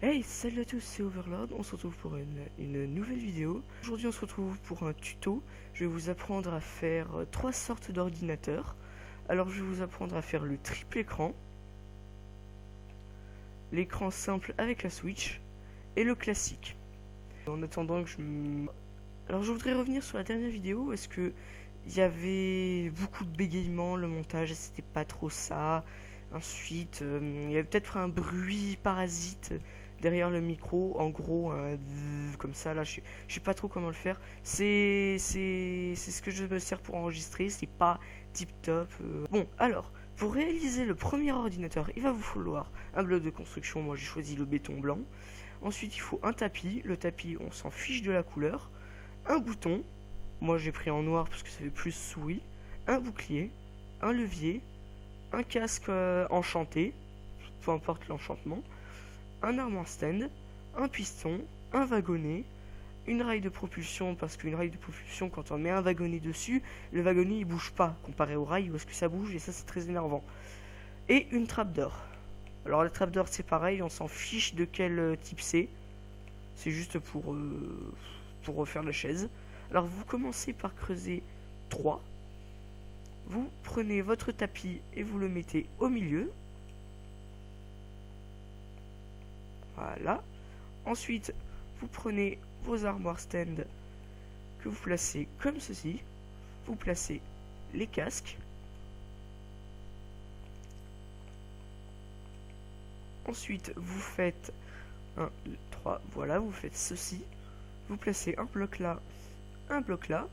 Hey, salut à tous, c'est Overlord, on se retrouve pour une nouvelle vidéo. Aujourd'hui on se retrouve pour un tuto. Je vais vous apprendre à faire trois sortes d'ordinateurs. Alors je vais vous apprendre à faire le triple écran, l'écran simple avec la Switch et le classique. En attendant que Alors je voudrais revenir sur la dernière vidéo. Est-ce que il y avait beaucoup de bégaiements, le montage c'était pas trop ça. Ensuite il y avait peut-être un bruit parasite derrière le micro, en gros un comme ça. Là je sais pas trop comment le faire. C'est ce que je me sers pour enregistrer, c'est pas tip top. Bon, alors pour réaliser le premier ordinateur, il va vous falloir un bloc de construction. Moi j'ai choisi le béton blanc. Ensuite il faut un tapis. Le tapis, on s'en fiche de la couleur. Un bouton, moi j'ai pris en noir parce que ça fait plus souris. Un bouclier, un levier, un casque enchanté, peu importe l'enchantement, un armoire stand, un piston, un wagonnet, une rail de propulsion, parce qu'une rail de propulsion, quand on met un wagonnet dessus, le wagonnet il bouge pas comparé au rail où est-ce que ça bouge, et ça c'est très énervant. Et une trappe d'or. Alors la trappe d'or c'est pareil, on s'en fiche de quel type c'est juste pour refaire la chaise. Alors vous commencez par creuser 3. Vous prenez votre tapis et vous le mettez au milieu. Voilà. Ensuite, vous prenez vos armoires stand que vous placez comme ceci. Vous placez les casques. Ensuite, vous faites 1, 2, 3. Voilà, vous faites ceci. Vous placez un bloc là, un bloc là.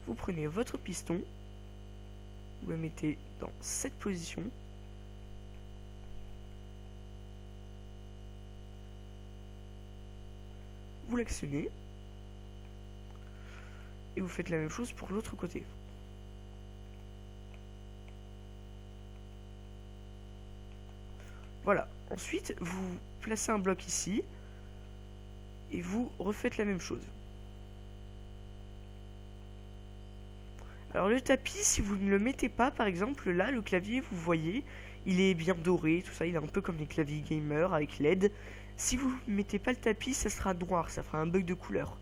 Vous prenez votre piston. Vous le mettez dans cette position. Vous l'actionnez. Et vous faites la même chose pour l'autre côté. Voilà. Ensuite, vous placez un bloc ici. Et vous refaites la même chose. Alors le tapis, si vous ne le mettez pas, par exemple là, le clavier, vous voyez, il est bien doré, tout ça, il est un peu comme les claviers gamer avec LED. Si vous ne mettez pas le tapis, ça sera noir, ça fera un bug de couleur.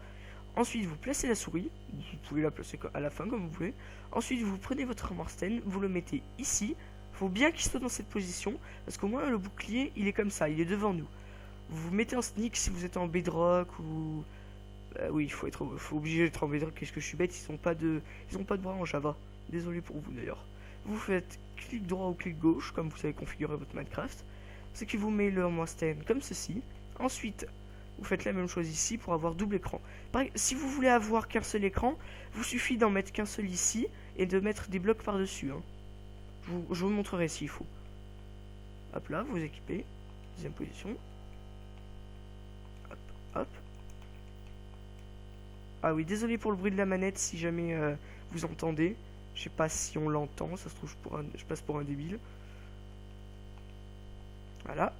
Ensuite, vous placez la souris, vous pouvez la placer à la fin comme vous voulez. Ensuite, vous prenez votre armoire stand, vous le mettez ici. Il faut bien qu'il soit dans cette position, parce qu'au moins le bouclier, il est comme ça, il est devant nous. Vous vous mettez en sneak si vous êtes en bedrock ou... oui, faut obligé d'être en bedrock. Qu'est-ce que je suis bête, ils ont pas de bras en Java. Désolé pour vous d'ailleurs. Vous faites clic droit ou clic gauche, comme vous savez configurer votre Minecraft. Ce qui vous met le armoire stand comme ceci. Ensuite, vous faites la même chose ici pour avoir double écran. Pareil, si vous voulez avoir qu'un seul écran, vous suffit d'en mettre qu'un seul ici et de mettre des blocs par-dessus. Hein. Je vous montrerai s'il faut. Hop là, vous équipez. Deuxième position. Hop, hop. Ah oui, désolé pour le bruit de la manette si jamais vous entendez. Je sais pas si on l'entend, ça se trouve je passe pour un débile. Voilà.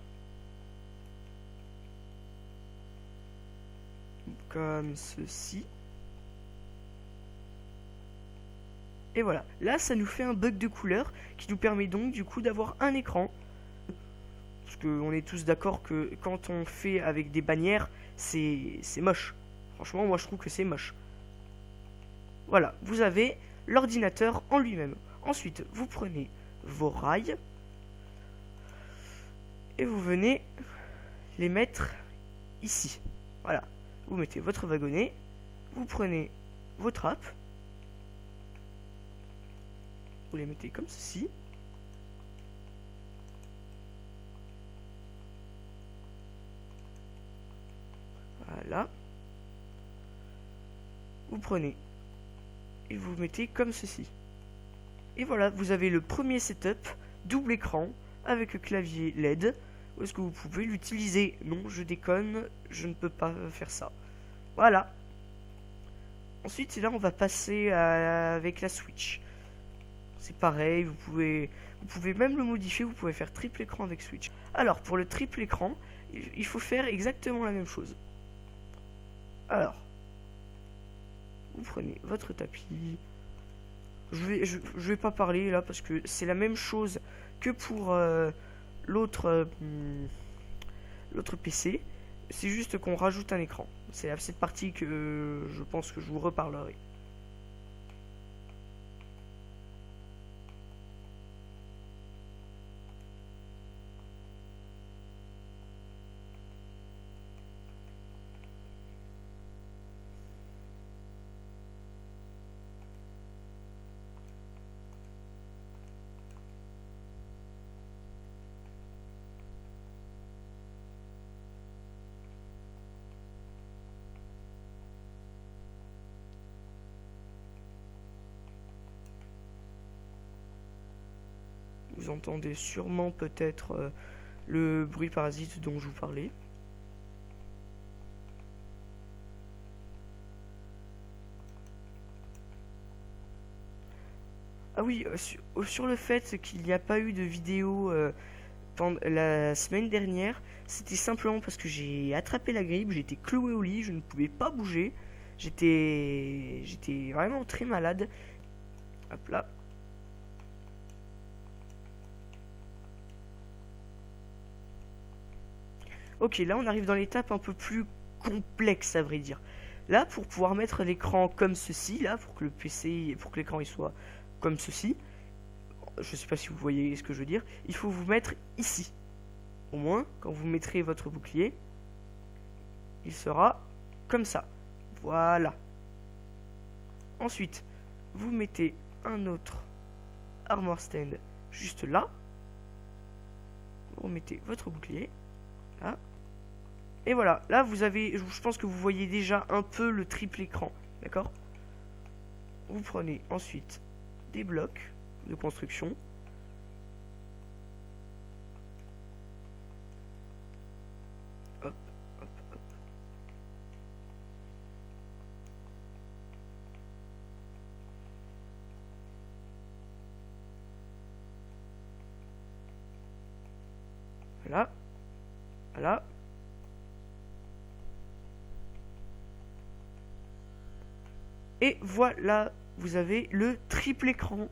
Comme ceci. Et voilà. Là, ça nous fait un bug de couleur qui nous permet donc du coup d'avoir un écran. Parce qu'on est tous d'accord que quand on fait avec des bannières, c'est moche. Franchement, moi je trouve que c'est moche. Voilà, vous avez l'ordinateur en lui-même. Ensuite, vous prenez vos rails et vous venez les mettre ici. Voilà, vous mettez votre wagonnet, vous prenez vos trappes, vous les mettez comme ceci. Voilà. Vous prenez et vous mettez comme ceci. Et voilà, vous avez le premier setup, double écran, avec le clavier LED. Où est-ce que vous pouvez l'utiliser? Non, je déconne, je ne peux pas faire ça. Voilà. Ensuite, là, on va passer avec la Switch. C'est pareil, vous pouvez même le modifier, vous pouvez faire triple écran avec Switch. Alors, pour le triple écran, il faut faire exactement la même chose. Alors, vous prenez votre tapis. Je vais pas parler là parce que c'est la même chose que pour l'autre PC. C'est juste qu'on rajoute un écran. C'est à cette partie que je pense que je vous reparlerai. Vous entendez sûrement peut-être le bruit parasite dont je vous parlais. Ah oui, sur le fait qu'il n'y a pas eu de vidéo pendant la semaine dernière, c'était simplement parce que j'ai attrapé la grippe, j'étais cloué au lit, je ne pouvais pas bouger. J'étais vraiment très malade. Hop là. Ok, là on arrive dans l'étape un peu plus complexe à vrai dire. Là, pour pouvoir mettre l'écran comme ceci, là, pour que le PC, pour que l'écran il soit comme ceci, je sais pas si vous voyez ce que je veux dire, il faut vous mettre ici. Au moins, quand vous mettrez votre bouclier, il sera comme ça. Voilà. Ensuite, vous mettez un autre armor stand juste là. Vous remettez votre bouclier. Là. Et voilà, là vous avez, je pense que vous voyez déjà un peu le triple écran, d'accord? Vous prenez ensuite des blocs de construction. Hop, hop, hop. Voilà, voilà. Et voilà, vous avez le triple écran.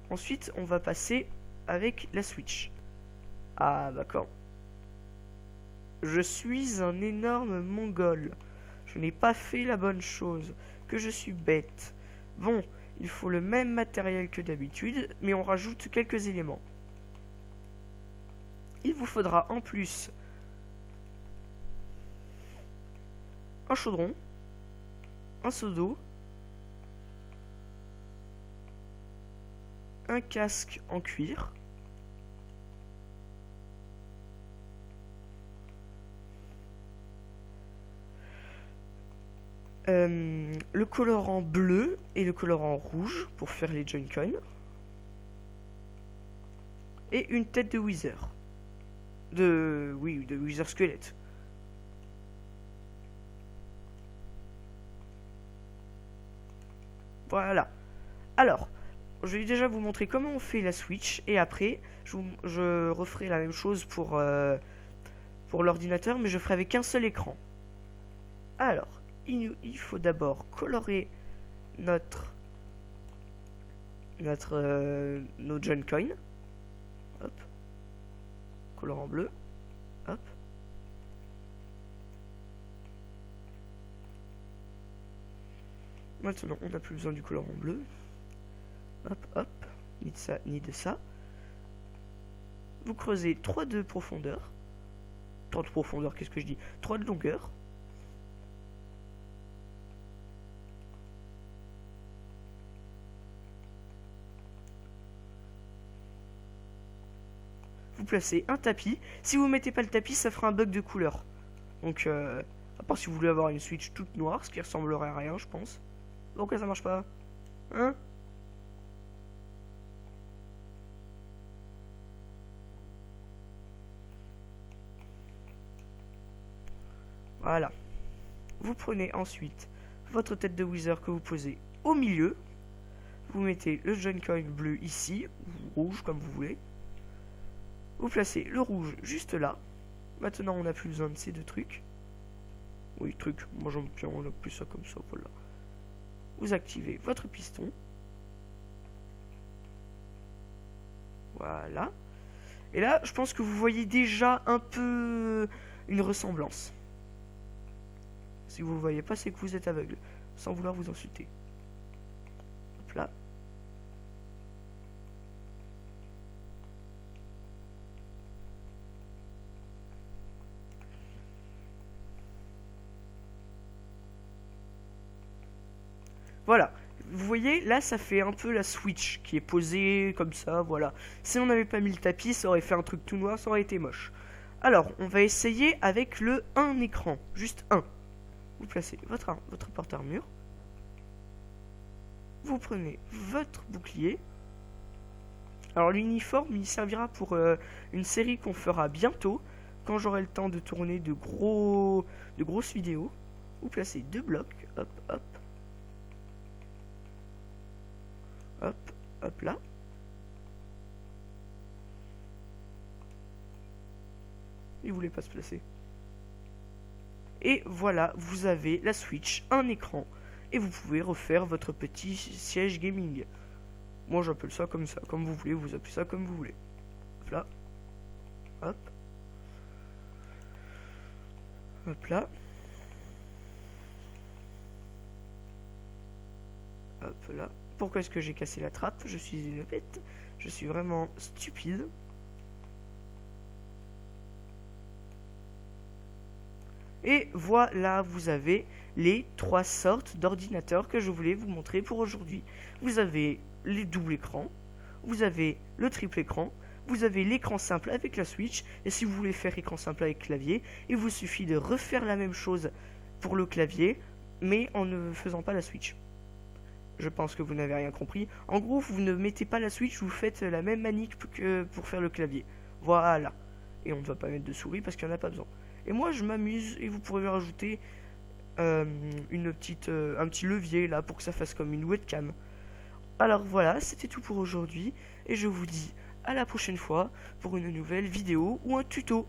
Ensuite, on va passer avec la Switch. Ah, d'accord. Je suis un énorme mongol. Je n'ai pas fait la bonne chose. Que je suis bête. Bon, il faut le même matériel que d'habitude, mais on rajoute quelques éléments. Il vous faudra en plus un chaudron, un seau d'eau, un casque en cuir, le colorant bleu et le colorant rouge pour faire les Joy-Con, et une tête de Wither. De Wither squelette. Voilà. Alors, je vais déjà vous montrer comment on fait la Switch et après, je referai la même chose pour l'ordinateur, mais je ferai avec un seul écran. Alors, il faut d'abord colorer nos Joy-Con. Hop. Colorant bleu. Hop. Maintenant, on n'a plus besoin du colorant bleu. Hop, hop. Ni de ça, ni de ça. Vous creusez 3 de profondeur. 3 de profondeur, qu'est-ce que je dis? 3 de longueur. Vous placez un tapis. Si vous mettez pas le tapis, ça fera un bug de couleur. Donc, à part si vous voulez avoir une Switch toute noire, ce qui ressemblerait à rien, je pense. Pourquoi ça marche pas? Hein? Voilà. Vous prenez ensuite votre tête de Wither que vous posez au milieu. Vous mettez le Joy-Con bleu ici, ou rouge comme vous voulez. Vous placez le rouge juste là. Maintenant, on n'a plus besoin de ces deux trucs. Oui, trucs. Moi, j'aime bien, on a plus ça comme ça, voilà. Vous activez votre piston. Voilà. Et là, je pense que vous voyez déjà un peu une ressemblance. Si vous ne voyez pas, c'est que vous êtes aveugle, sans vouloir vous insulter. Hop là. Voilà. Vous voyez, là, ça fait un peu la Switch qui est posée comme ça, voilà. Si on n'avait pas mis le tapis, ça aurait fait un truc tout noir, ça aurait été moche. Alors, on va essayer avec le 1 écran, juste un. Vous placez votre porte-armure. Vous prenez votre bouclier. Alors, l'uniforme, il servira pour une série qu'on fera bientôt, quand j'aurai le temps de tourner de grosses vidéos. Vous placez 2 blocs, hop, hop. Hop, hop là. Il voulait pas se placer. Et voilà, vous avez la Switch, un écran, et vous pouvez refaire votre petit siège gaming. Moi j'appelle ça, comme vous voulez, vous appelez ça comme vous voulez. Hop là. Hop. Hop là. Hop là. Pourquoi est-ce que j'ai cassé la trappe? Je suis une bête. Je suis vraiment stupide. Et voilà, vous avez les 3 sortes d'ordinateurs que je voulais vous montrer pour aujourd'hui. Vous avez les doubles écrans, vous avez le triple écran, vous avez l'écran simple avec la Switch, et si vous voulez faire écran simple avec clavier, il vous suffit de refaire la même chose pour le clavier, mais en ne faisant pas la Switch. Je pense que vous n'avez rien compris. En gros, vous ne mettez pas la Switch, vous faites la même manip que pour faire le clavier. Voilà. Et on ne va pas mettre de souris parce qu'il n'y en a pas besoin. Et moi, je m'amuse et vous pourrez rajouter un petit levier là pour que ça fasse comme une webcam. Alors voilà, c'était tout pour aujourd'hui. Et je vous dis à la prochaine fois pour une nouvelle vidéo ou un tuto.